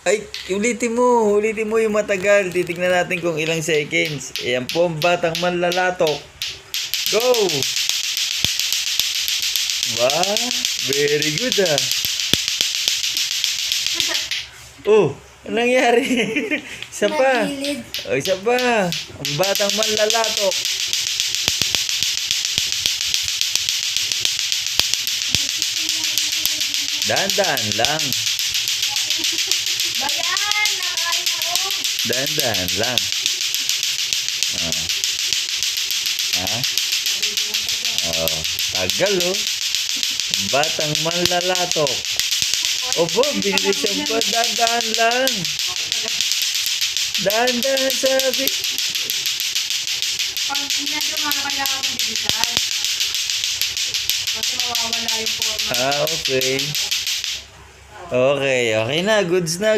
Ay, ulitin mo yung matagal. Titignan natin kung ilang seconds. Ayan po ang batang manlalatok. Go! Wow, very good ah. Oh, anong nangyari? Isa pa. Nagilid. O, isa pa. Ang batang manlalatok. Dahan-dahan lang. Bayan! Nakain ako! Dahan-dahan lang. Ah. Ha? Oh, tagal oh. Ang batang manlalatok. Opo, bilisan pa. Dahan-dahan lang. Dahan-dahan sabi. Pag ginagawa mga kailangan mo bilisan. Kasi mawawala yung forma. Ah, okay. Okay na. Goods na.